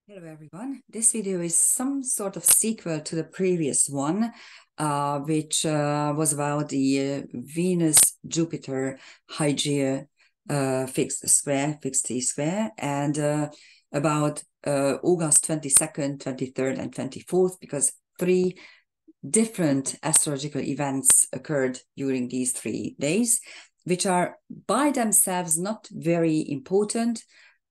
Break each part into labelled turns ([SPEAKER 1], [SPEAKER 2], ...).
[SPEAKER 1] Hello everyone. This video is some sort of sequel to the previous one, which was about the Venus-Jupiter Hygiea fixed T-square, and about August 22nd, 23rd, and 24th, because three different astrological events occurred during these 3 days, which are by themselves not very important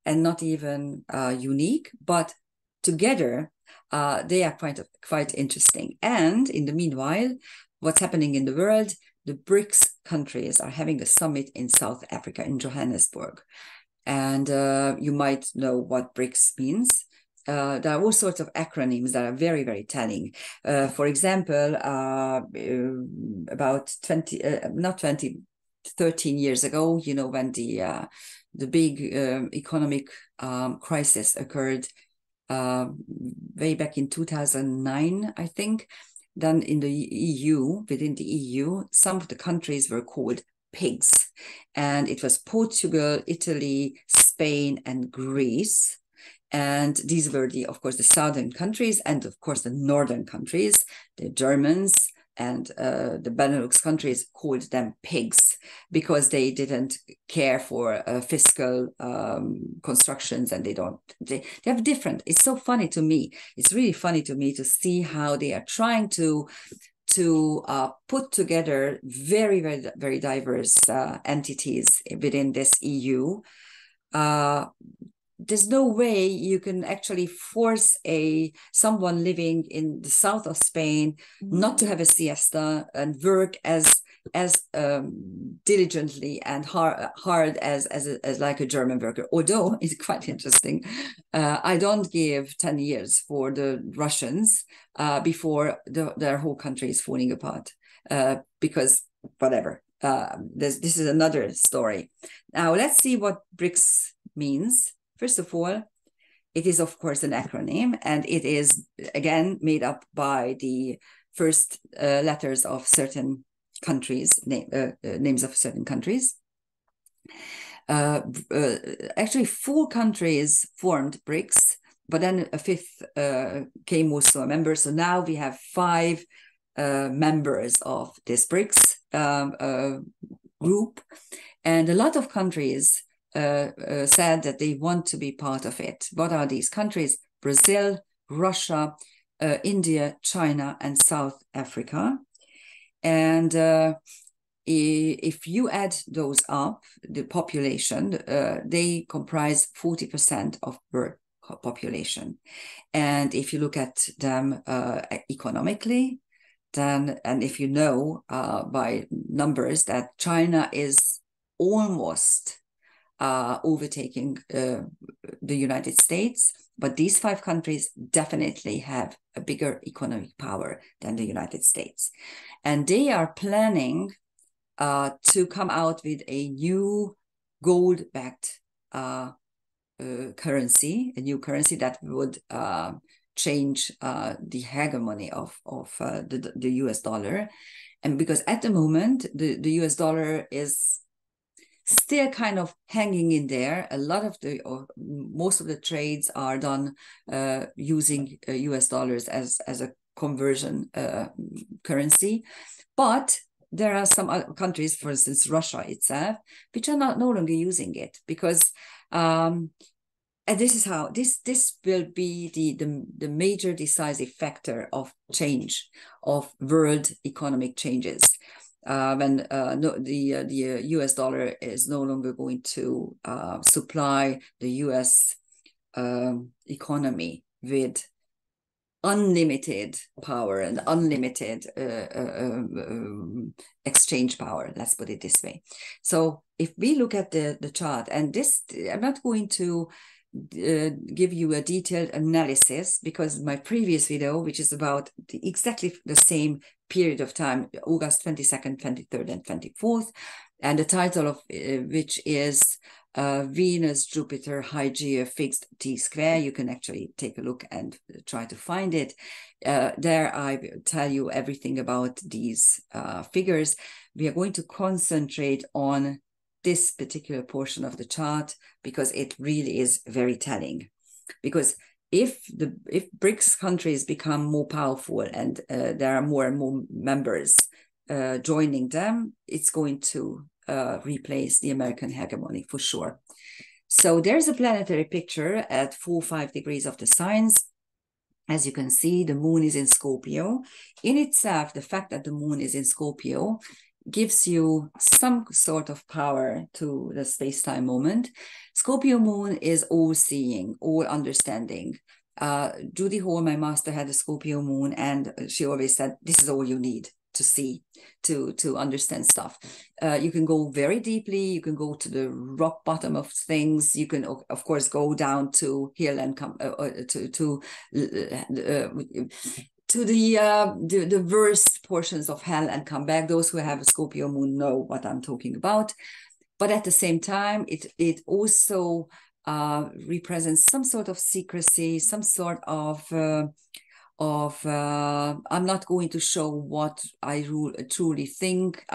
[SPEAKER 1] and not even unique, but together they are quite interesting. And in the meanwhile, what's happening in the world? The BRICS countries are having a summit in South Africa, in Johannesburg. And you might know what BRICS means. There are all sorts of acronyms that are very, very telling. For example, about 13 years ago, when the big economic crisis occurred way back in 2009, I think. Then in the EU, within the EU, some of the countries were called pigs. And it was Portugal, Italy, Spain, and Greece. And these were, of course, the southern countries, and of course, the northern countries, the Germans, and the Benelux countries called them pigs because they didn't care for fiscal constructions, and they have different. It's so funny to me. It's really funny to me to see how they are trying to put together very, very, very diverse entities within this EU. There's no way you can actually force someone living in the south of Spain not to have a siesta and work as diligently and hard as like a German worker. Although it's quite interesting, I don't give 10 years for the Russians before their whole country is falling apart, because whatever. This is another story. Now let's see what BRICS means. First of all, it is, of course, an acronym, and it is, again, made up by the first letters of certain countries, names of certain countries. Actually, 4 countries formed BRICS, but then a 5th came also a member. So now we have 5 members of this BRICS group, and a lot of countries said that they want to be part of it. What are these countries? Brazil, Russia, India, China, and South Africa. And if you add those up, the population, they comprise 40% of world population. And if you look at them economically, then, and if you know by numbers that China is almost overtaking the United States, but these 5 countries definitely have a bigger economic power than the United States. And they are planning to come out with a new gold-backed currency, a new currency that would change the hegemony of the US dollar. And because at the moment, the US dollar is still kind of hanging in there. A lot of most of the trades are done using US dollars as a conversion currency. But there are some other countries, for instance, Russia itself, which are no longer using it because and this is how this will be the major decisive factor of change of world economic changes. When the US dollar is no longer going to supply the US economy with unlimited power and unlimited exchange power, let's put it this way. So if we look at the chart, and this, I'm not going to give you a detailed analysis because my previous video, which is about exactly the same period of time, August 22nd, 23rd, and 24th, and the title of which is Venus-Jupiter Hygiea fixed T-square. You can actually take a look and try to find it. There I tell you everything about these figures. We are going to concentrate on this particular portion of the chart because it really is very telling. Because if BRICS countries become more powerful and there are more and more members joining them, it's going to replace the American hegemony for sure. So there's a planetary picture at 4-5 degrees of the signs. As you can see, the moon is in Scorpio. In itself, the fact that the moon is in Scorpio gives you some sort of power to the space-time moment. Scorpio moon is all-seeing, all-understanding. Judy Hall, my master, had a Scorpio moon, and she always said, this is all you need to see, to understand stuff. You can go very deeply, you can go to the rock bottom of things, you can of course go down to hill and come to the worst portions of hell and come back. Those who have a Scorpio moon know what I'm talking about. But at the same time, it also represents some sort of secrecy, some sort of I'm not going to show what I truly think.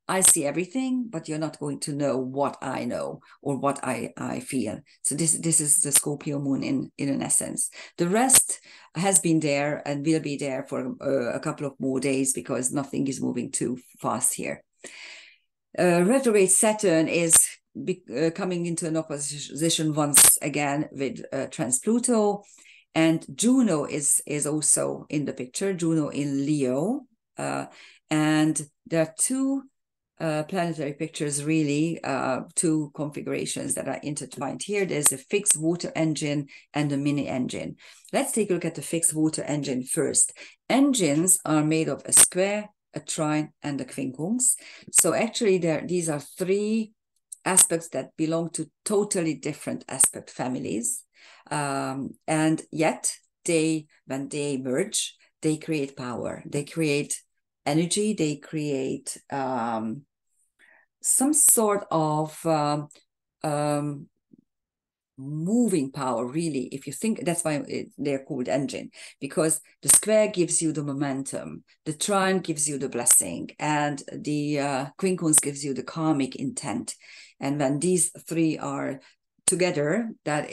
[SPEAKER 1] I see everything, but you're not going to know what I know or what I feel. So this is the Scorpio moon in an essence. The rest has been there and will be there for a couple of more days because nothing is moving too fast here. Retrograde Saturn is coming into an opposition once again with trans-Pluto. And Juno is also in the picture, Juno in Leo. And there are two planetary pictures, really, two configurations that are intertwined here. There's a fixed water engine and a mini engine. Let's take a look at the fixed water engine first. Engines are made of a square, a trine, and a quincunx. So actually, these are three aspects that belong to totally different aspect families. And yet when they merge, they create power, they create energy, they create some sort of moving power, really. If you think, that's why they're called engine, because the square gives you the momentum, the trine gives you the blessing, and the quincunx gives you the karmic intent. And when these three are together, that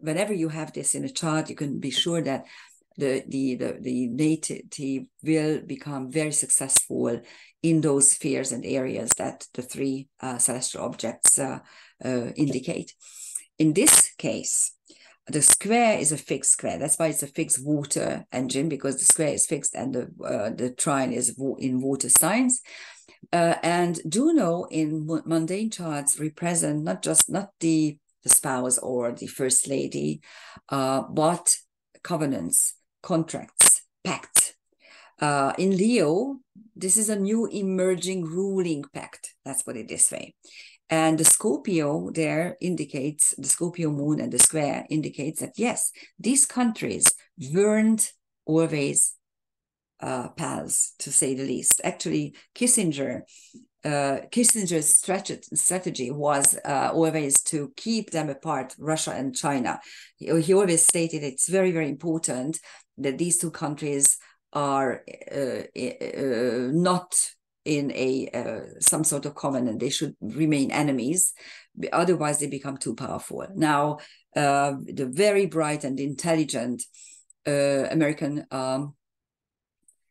[SPEAKER 1] whenever you have this in a chart, you can be sure that the native will become very successful in those spheres and areas that the three celestial objects indicate. In this case, the square is a fixed square. That's why it's a fixed water engine, because the square is fixed and the trine is in water signs. And Juno in mundane charts represent not the spouse or the first lady, but covenants, contracts, pacts. In Leo, this is a new emerging ruling pact. Let's put it this way. And the Scorpio there indicates, the Scorpio moon and the square indicates that, yes, these countries weren't always pals, to say the least. Actually, Kissinger's strategy was always to keep them apart, Russia and China. He always stated it's very, very important that these two countries are not in some sort of covenant. They should remain enemies, otherwise they become too powerful. Now, the very bright and intelligent American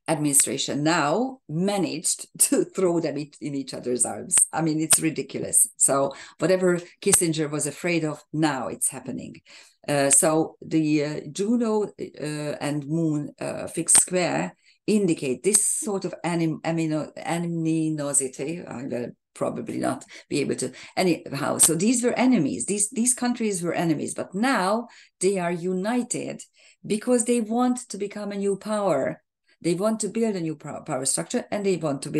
[SPEAKER 1] administration now managed to throw them in each other's arms. I mean, it's ridiculous. So whatever Kissinger was afraid of, now it's happening. So the Juno and Moon fixed square indicate this sort of animosity. I will probably not be able to anyhow. So these were enemies. These countries were enemies, but now they are united because they want to become a new power. They want to build a new power structure, and they want to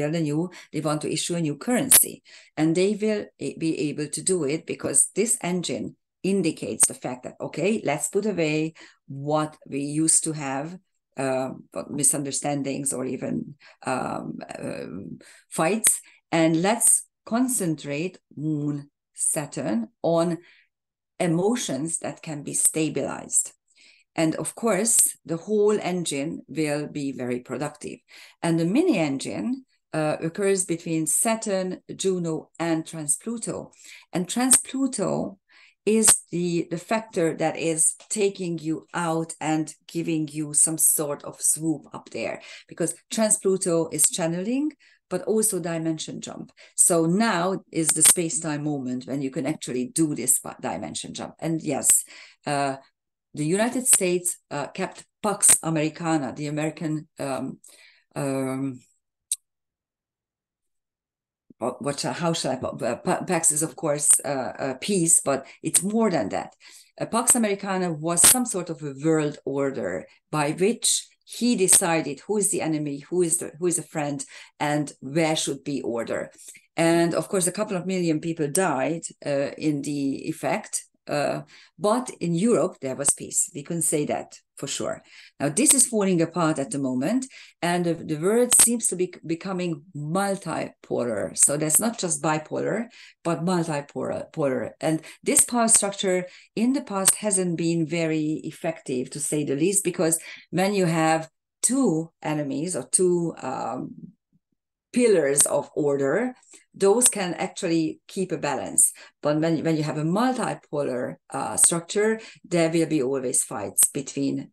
[SPEAKER 1] issue a new currency. And they will be able to do it because this engine indicates the fact that, okay, let's put away what we used to have, misunderstandings or even fights, and let's concentrate Moon Saturn on emotions that can be stabilized. And of course, the whole engine will be very productive. And the mini engine occurs between Saturn, Juno, and trans-Pluto. And trans-Pluto is the factor that is taking you out and giving you some sort of swoop up there, because trans-Pluto is channeling, but also dimension jump. So now is the space-time moment when you can actually do this dimension jump. And yes, the United States kept Pax Americana, the American how shall I put Pax is of course peace, but it's more than that. Pax Americana was some sort of a world order by which he decided who is the enemy, who is a friend, and where should be order. And of course, a couple of million people died in the effect. But in Europe, there was peace. We can say that for sure. Now, this is falling apart at the moment, and the world seems to be becoming multipolar. So there's not just bipolar, but multipolar. And this power structure in the past hasn't been very effective, to say the least, because when you have two enemies or two pillars of order, those can actually keep a balance. But when you have a multipolar structure, there will be always fights between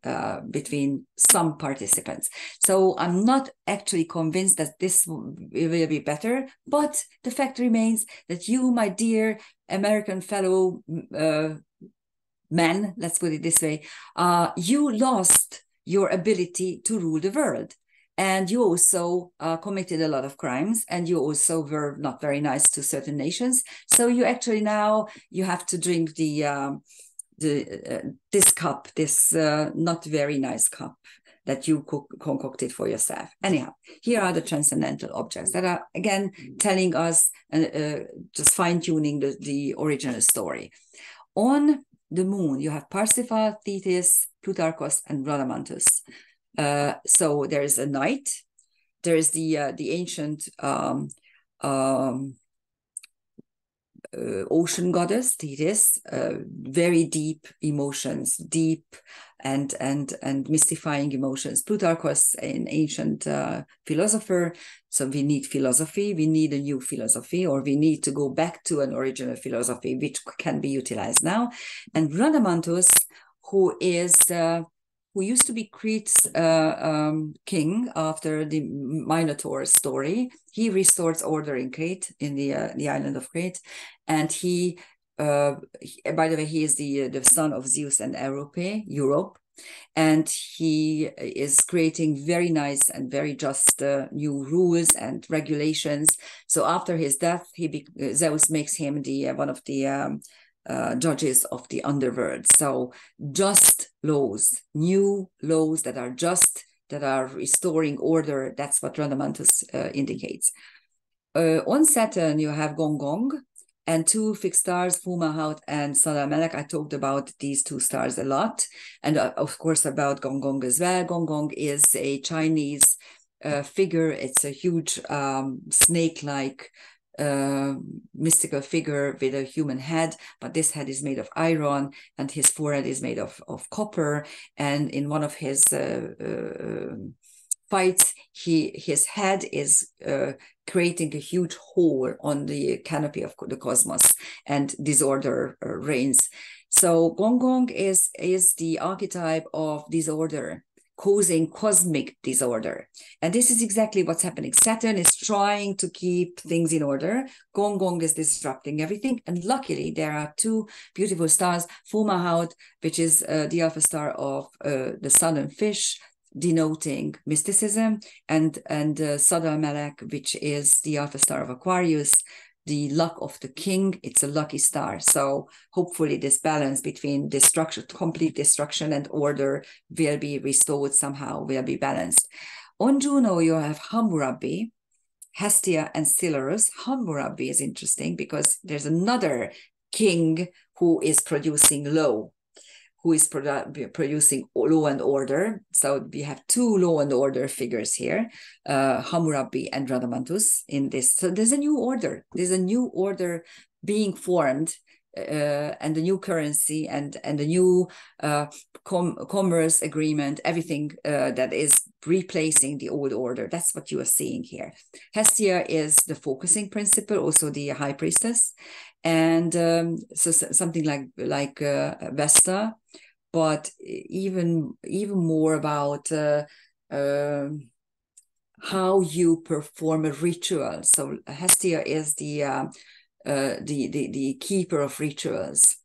[SPEAKER 1] some participants. So I'm not actually convinced that this will be better, but the fact remains that you, my dear American fellow men, let's put it this way, you lost your ability to rule the world. And you also committed a lot of crimes, and you also were not very nice to certain nations. So you actually now you have to drink this cup, this not very nice cup that you concocted for yourself. Anyhow, here are the transcendental objects that are again telling us just fine-tuning the original story. On the moon, you have Parsifal, Thetis, Plutarchus, and Rhadamanthus. So there is a night. There is the ancient ocean goddess Thetis, very deep emotions, deep and mystifying emotions. Plutarchus, an ancient philosopher. So we need philosophy. We need a new philosophy, or we need to go back to an original philosophy, which can be utilized now. And Rhadamanthus, who used to be Crete's king after the Minotaur story. He restores order in Crete, in the island of Crete, and he, by the way, he is the son of Zeus and Europe, and he is creating very nice and very just new rules and regulations. So after his death, Zeus makes him one of the judges of the underworld. So just laws, new laws that are just, that are restoring order. That's what Rhadamanthus indicates. On Saturn, you have Gong Gong and two fixed stars, Fomalhaut and Sada Melek. I talked about these two stars a lot, and of course about Gong Gong as well. Gong Gong is a Chinese figure. It's a huge snake-like mystical figure with a human head, but this head is made of iron and his forehead is made of copper. And in one of his fights, his head is creating a huge hole on the canopy of the cosmos, and disorder reigns. So Gong Gong is the archetype of disorder, causing cosmic disorder. And this is exactly what's happening. Saturn is trying to keep things in order. Gong Gong is disrupting everything. And luckily, there are two beautiful stars, Fomalhaut, which is the alpha star of the sun and fish, denoting mysticism, and Sada Melek, which is the alpha star of Aquarius, the luck of the king. It's a lucky star. So hopefully this balance between destruction, complete destruction, and order will be restored somehow, will be balanced. On Juno, you have Hammurabi, Hestia, and Silurus. Hammurabi is interesting because there's another king who is producing law, who is producing law and order. So we have two law and order figures here, Hammurabi and Rhadamanthus in this. So there's a new order. There's a new order being formed, and a new currency and a new commerce agreement, everything that is replacing the old order. That's what you are seeing here. Hestia is the focusing principle, also the high priestess. And so something like Vesta, but even more about how you perform a ritual. So Hestia is the keeper of rituals,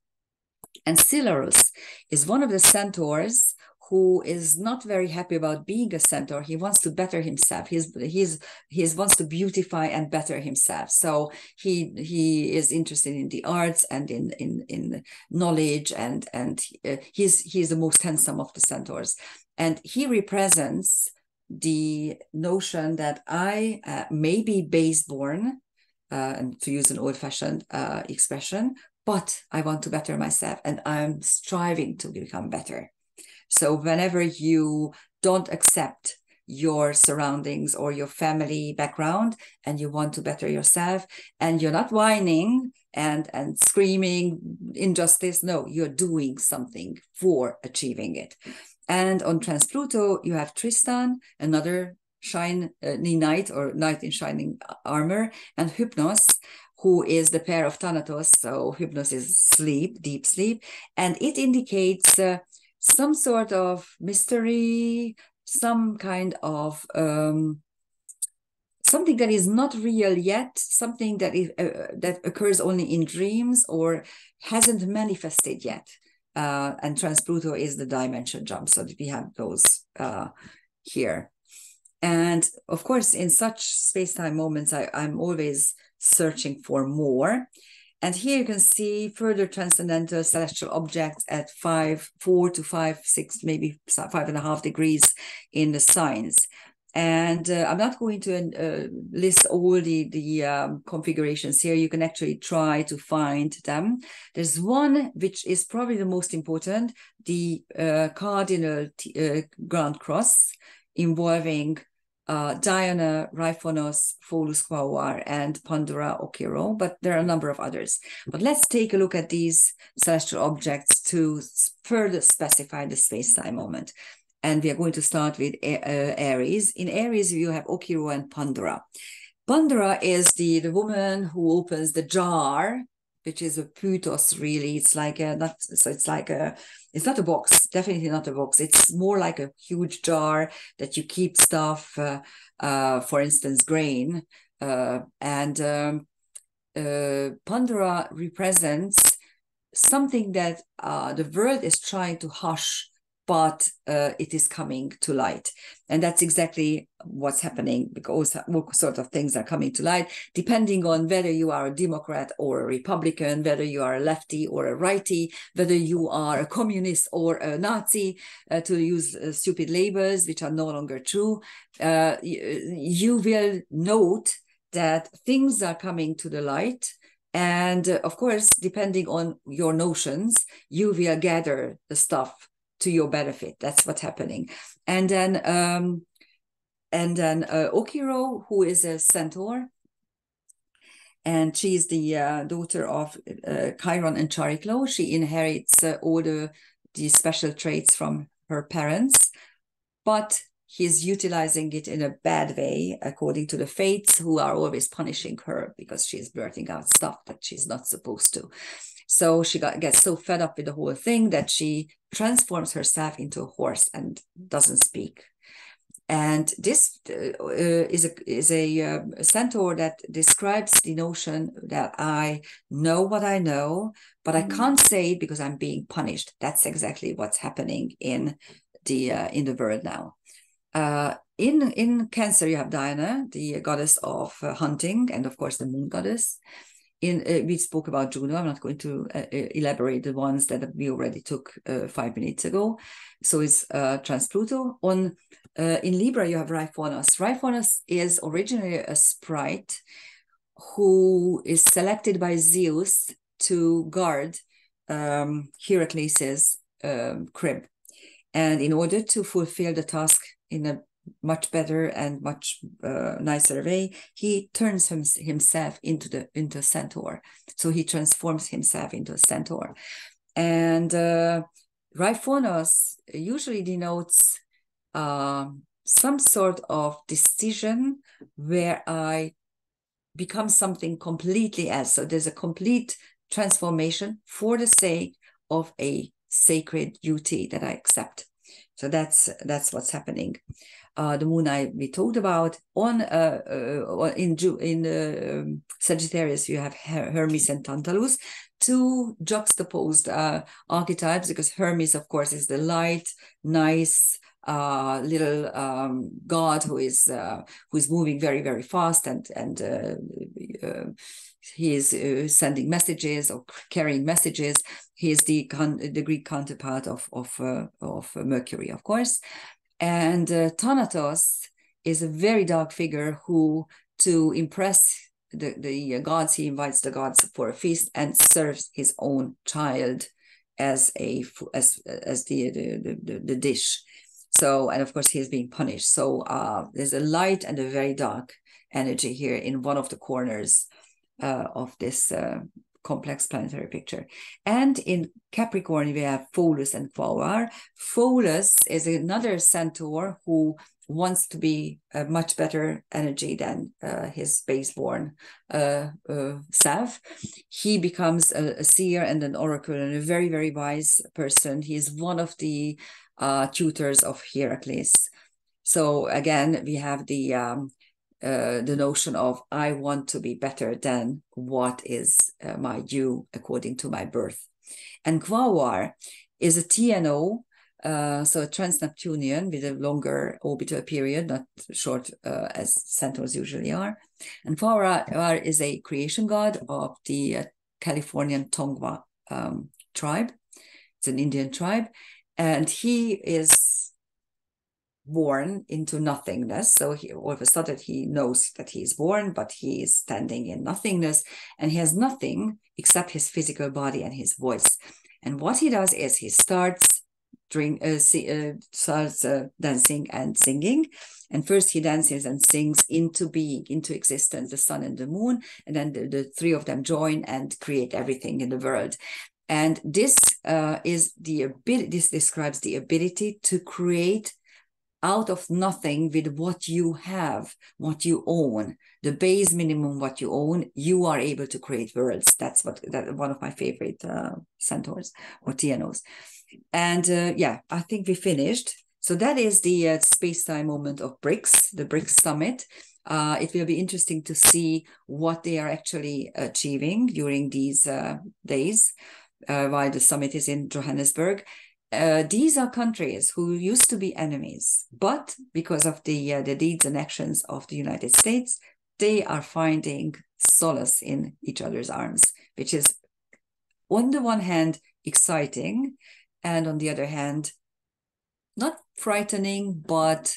[SPEAKER 1] and Silarus is one of the centaurs who is not very happy about being a centaur. He wants to better himself. He wants to beautify and better himself. So he is interested in the arts and in knowledge, and he's the most handsome of the centaurs, and he represents the notion that I may be base born, and to use an old-fashioned expression, but I want to better myself, and I'm striving to become better. So whenever you don't accept your surroundings or your family background, and you want to better yourself, and you're not whining and screaming injustice, no, you're doing something for achieving it. And on Trans Pluto, you have Tristan, another shiny knight, or knight in shining armor, and Hypnos, who is the pair of Thanatos. So Hypnos is sleep, deep sleep, and it indicates some sort of mystery, some kind of something that is not real yet, something that is that occurs only in dreams or hasn't manifested yet. And Trans Pluto is the dimension jump, so we have those here. And of course, in such space-time moments, I'm always searching for more. And here you can see further transcendental celestial objects at 4 to 5, 6, maybe 5.5 degrees in the signs. And I'm not going to list all the configurations here. You can actually try to find them. There's one which is probably the most important, the Cardinal Grand Cross, involving Diana, Raifonos, Pholus Quaoar, and Pandora Okiro, but there are a number of others. But let's take a look at these celestial objects to further specify the space-time moment. And we are going to start with Aries. In Aries, you have Okiro and Pandora. Pandora is the woman who opens the jar, which is a putos, really. It's like it's not a box, definitely not a box. It's more like a huge jar that you keep stuff, for instance, grain. And Pandora represents something that the world is trying to hush, but it is coming to light. And that's exactly what's happening, because what sort of things are coming to light, depending on whether you are a Democrat or a Republican, whether you are a lefty or a righty, whether you are a communist or a Nazi, to use stupid labels, which are no longer true. You will note that things are coming to the light. And of course, depending on your notions, you will gather the stuff to your benefit. That's what's happening. And then Okiro, who is a centaur, and she's the daughter of Chiron and Chariklo. She inherits all the special traits from her parents, but he's utilizing it in a bad way, according to the fates, who are always punishing her because she's blurting out stuff that she's not supposed to. So she gets so fed up with the whole thing that she transforms herself into a horse and doesn't speak. And this is a centaur that describes the notion that I know what I know, but I can't say it because I'm being punished. That's exactly what's happening in the world now. In Cancer, you have Diana, the goddess of hunting, and of course the moon goddess. We spoke about Juno. I'm not going to elaborate the ones that we already took 5 minutes ago. So it's Trans Pluto. In Libra, you have Raifonos. Raifonos is originally a sprite who is selected by Zeus to guard Heracles' crib. And in order to fulfill the task in a much better and much nicer way, he turns himself into a centaur. So he transforms himself into a centaur. And Raifonos usually denotes some sort of decision where I become something completely else. So there's a complete transformation for the sake of a sacred duty that I accept. So that's what's happening. The moon we talked about in Sagittarius, you have Hermes and Tantalus, two juxtaposed archetypes, because Hermes, of course, is the light, nice little god who is moving very, very fast, and he is sending messages or carrying messages. He is the Greek counterpart of Mercury, of course. And Thanatos is a very dark figure who, to impress the gods, he invites the gods for a feast and serves his own child as the dish. So, and of course, he is being punished. So there's a light and a very dark energy here in one of the corners of this complex planetary picture. And in Capricorn, we have Pholus and Quaoar. Pholus is another centaur who wants to be a much better energy than his base-born self. He becomes a seer and an oracle and a very, very wise person. He is one of the tutors of Heracles. So again, we have the notion of, I want to be better than what is my due according to my birth. And Quaoar is a TNO, so a trans-Neptunian with a longer orbital period, not short as centaurs usually are. And Quaoar is a creation god of the Californian Tongva tribe. It's an Indian tribe. And he is born into nothingness. So all of a sudden he knows that he is born, but he is standing in nothingness, and he has nothing except his physical body and his voice. And what he does is he starts dancing and singing. And first he dances and sings into being, into existence, the sun and the moon, and then the three of them join and create everything in the world. And this is the ability. This describes the ability to create out of nothing with what you have, what you own, the base minimum what you own. You are able to create worlds. That's one of my favorite centaurs or TNOs. And yeah, I think we finished. So that is the space-time moment of BRICS, the BRICS summit. It will be interesting to see what they are actually achieving during these days while the summit is in Johannesburg. These are countries who used to be enemies, but because of the deeds and actions of the United States, they are finding solace in each other's arms, which is on the one hand exciting, and on the other hand, not frightening, but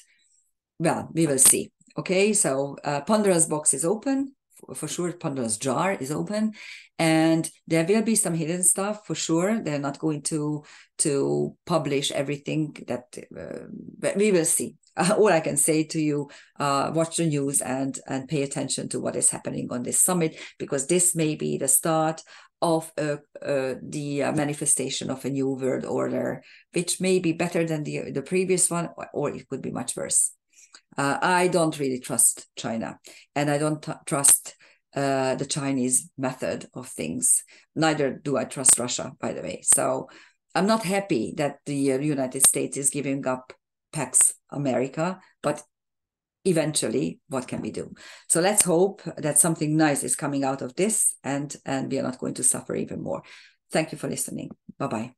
[SPEAKER 1] well, we will see. Okay, so Pandora's box is open. For sure, Pandora's jar is open, and there will be some hidden stuff for sure. They're not going to publish everything that, but we will see. All I can say to you, watch the news and pay attention to what is happening on this summit, because this may be the start of the manifestation of a new world order, which may be better than the previous one, or it could be much worse. I don't really trust China, and I don't trust the Chinese method of things. Neither do I trust Russia, by the way. So I'm not happy that the United States is giving up Pax America, but eventually, what can we do? So let's hope that something nice is coming out of this, and we are not going to suffer even more. Thank you for listening. Bye-bye.